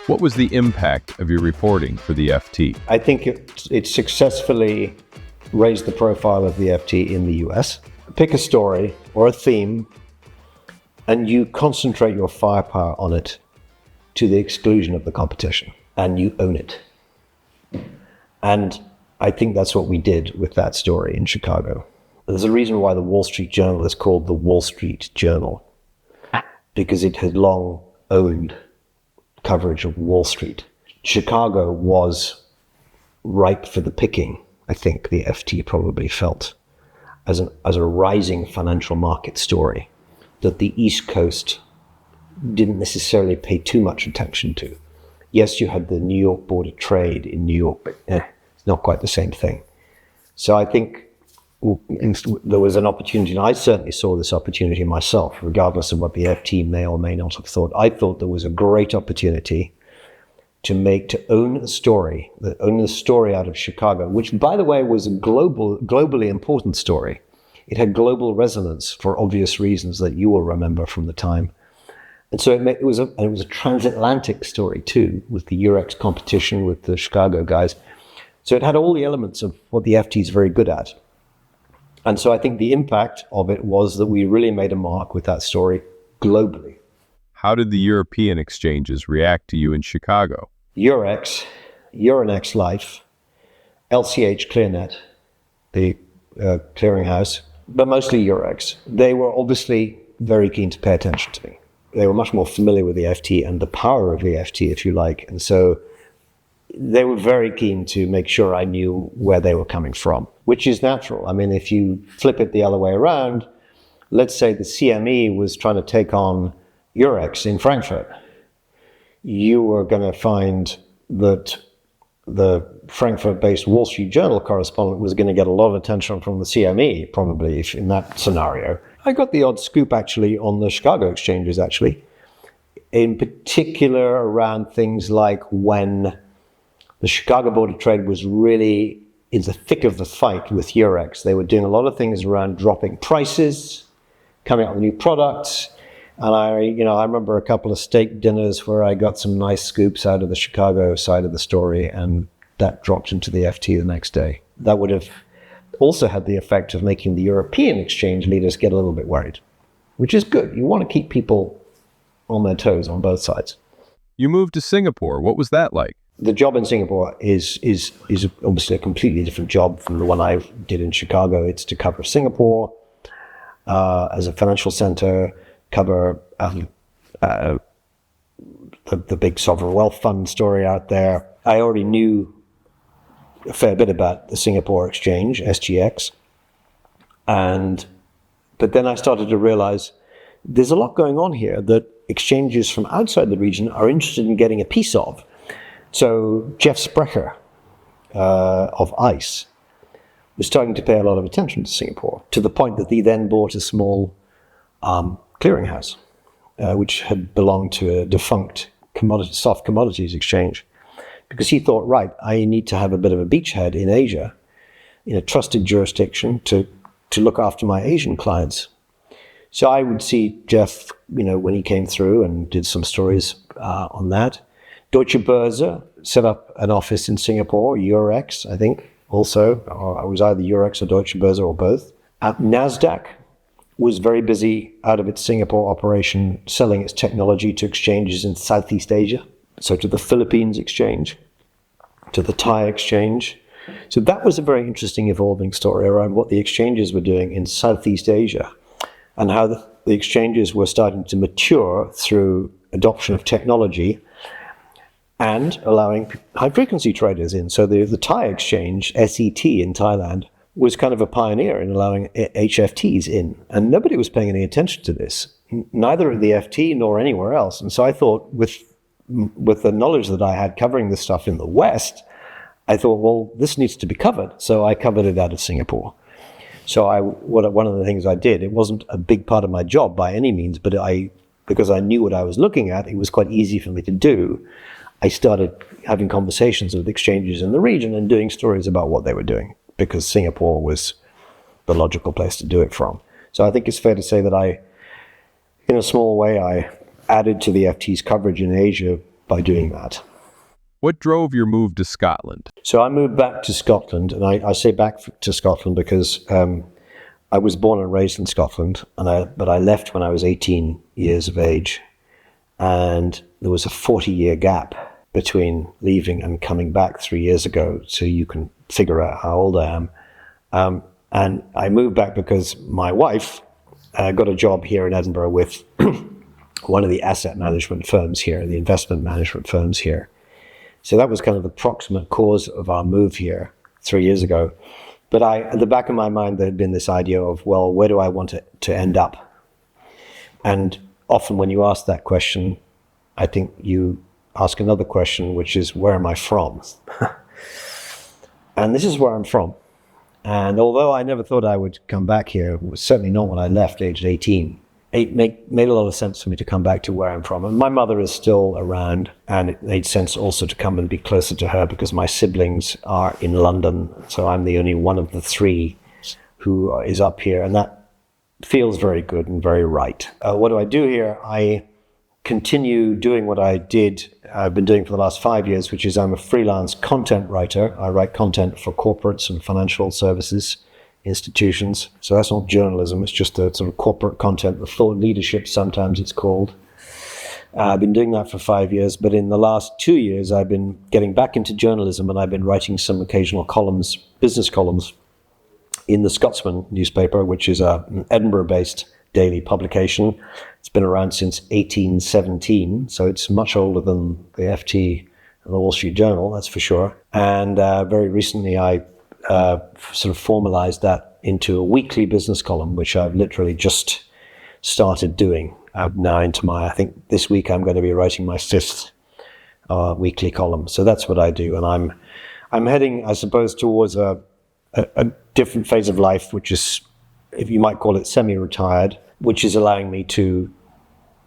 What was the impact of your reporting for the FT? I think it successfully raised the profile of the FT in the US. Pick a story or a theme and you concentrate your firepower on it to the exclusion of the competition, and you own it. And I think that's what we did with that story in Chicago. There's a reason why the Wall Street Journal is called the Wall Street Journal, because it had long owned coverage of Wall Street. Chicago was ripe for the picking, I think the FT probably felt, as a rising financial market story that the East Coast didn't necessarily pay too much attention to. Yes, you had the New York Board of Trade in New York, but it's not quite the same thing. So I think there was an opportunity, and I certainly saw this opportunity myself, regardless of what the FT may or may not have thought. I thought there was a great opportunity to own the story out of Chicago, which, by the way, was a globally important story. It had global resonance for obvious reasons that you will remember from the time. And so it was a transatlantic story too, with the Eurex competition with the Chicago guys. So it had all the elements of what the FT is very good at. And so I think the impact of it was that we really made a mark with that story globally. How did the European exchanges react to you in Chicago? Eurex, Euronext.LIFFE, LCH ClearNet, the clearinghouse, but mostly Eurex. They were obviously very keen to pay attention to me. They were much more familiar with the FT and the power of the FT, if you like. And so they were very keen to make sure I knew where they were coming from, which is natural. I mean, if you flip it the other way around, let's say the CME was trying to take on Eurex in Frankfurt. You were going to find that the Frankfurt-based Wall Street Journal correspondent was going to get a lot of attention from the CME, probably, if in that scenario. I got the odd scoop, actually, on the Chicago exchanges, actually, in particular around things like when the Chicago Board of Trade was really in the thick of the fight with Eurex. They were doing a lot of things around dropping prices, coming out with new products. And I remember a couple of steak dinners where I got some nice scoops out of the Chicago side of the story, and that dropped into the FT the next day. That would have also had the effect of making the European exchange leaders get a little bit worried, which is good. You want to keep people on their toes on both sides. You moved to Singapore. What was that like? The job in Singapore is obviously a completely different job from the one I did in Chicago. It's to cover Singapore as a financial center, cover the big sovereign wealth fund story out there. I already knew a fair bit about the Singapore exchange, SGX. But then I started to realize there's a lot going on here that exchanges from outside the region are interested in getting a piece of. So Jeff Sprecher of ICE was starting to pay a lot of attention to Singapore, to the point that he then bought a small clearinghouse, which had belonged to a defunct soft commodities exchange, because he thought, right, I need to have a bit of a beachhead in Asia, in a trusted jurisdiction to look after my Asian clients. So I would see Jeff, when he came through and did some stories on that. Deutsche Börse set up an office in Singapore, Eurex, I think, also. Or it was either Eurex or Deutsche Börse or both. NASDAQ was very busy out of its Singapore operation selling its technology to exchanges in Southeast Asia. So to the Philippines exchange, to the Thai exchange. So that was a very interesting evolving story around what the exchanges were doing in Southeast Asia and how the exchanges were starting to mature through adoption of technology and allowing high-frequency traders in. So the Thai exchange, SET in Thailand, was kind of a pioneer in allowing HFTs in. And nobody was paying any attention to this, neither at the FT nor anywhere else. And so I thought, with the knowledge that I had covering this stuff in the West, I thought, well, this needs to be covered. So I covered it out of Singapore. So one of the things I did, it wasn't a big part of my job by any means, but because I knew what I was looking at, it was quite easy for me to do. I started having conversations with exchanges in the region and doing stories about what they were doing, because Singapore was the logical place to do it from. So I think it's fair to say that in a small way, I added to the FT's coverage in Asia by doing that. What drove your move to Scotland? So I moved back to Scotland, and I say back to Scotland because I was born and raised in Scotland, but I left when I was 18 years of age, and there was a 40-year gap between leaving and coming back 3 years ago, so you can figure out how old I am. And I moved back because my wife got a job here in Edinburgh with one of the asset management firms here, the investment management firms here. So that was kind of the proximate cause of our move here 3 years ago. But at the back of my mind, there had been this idea of, well, where do I want to end up? And often when you ask that question, I think you ask another question, which is, where am I from? And this is where I'm from. And although I never thought I would come back here, it was certainly not when I left, aged 18. It made a lot of sense for me to come back to where I'm from. And my mother is still around, and it made sense also to come and be closer to her because my siblings are in London. So I'm the only one of the three who is up here, and that feels very good and very right. What do I do here? I continue doing what I've been doing for the last 5 years, which is I'm a freelance content writer. I write content for corporates and financial services institutions. So that's not journalism, it's just a sort of corporate content, the thought leadership, sometimes it's called. I've been doing that for 5 years, but in the last 2 years, I've been getting back into journalism, and I've been writing some occasional columns, business columns, in the Scotsman newspaper, which is an Edinburgh-based daily publication. It's been around since 1817, so it's much older than the FT and the Wall Street Journal, that's for sure. And very recently, I sort of formalized that into a weekly business column, which I've literally just started doing. I'm now into I think this week I'm going to be writing my 5th weekly column. So that's what I do. And I'm heading, I suppose, towards a different phase of life, which is, if you might call it, semi-retired, which is allowing me to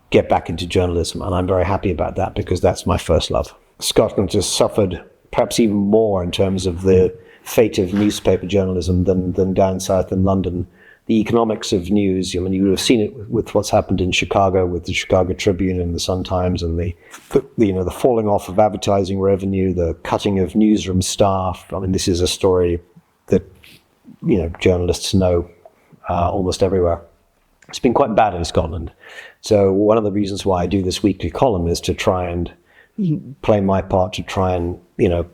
get back into journalism. And I'm very happy about that because that's my first love. Scotland has suffered perhaps even more in terms of the fate of newspaper journalism than down south in London. The economics of news, I mean, you would have seen it with what's happened in Chicago with the Chicago Tribune and the Sun-Times, and the falling off of advertising revenue, the cutting of newsroom staff. I mean, this is a story that, journalists know almost everywhere. It's been quite bad in Scotland. So one of the reasons why I do this weekly column is to try and play my part to try and,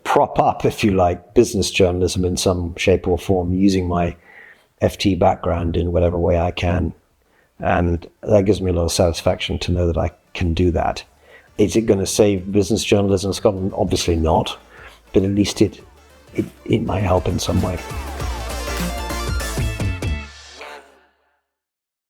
prop up, if you like, business journalism in some shape or form, using my FT background in whatever way I can. And that gives me a lot of satisfaction to know that I can do that. Is it going to save business journalism in Scotland? Obviously not, but at least it might help in some way.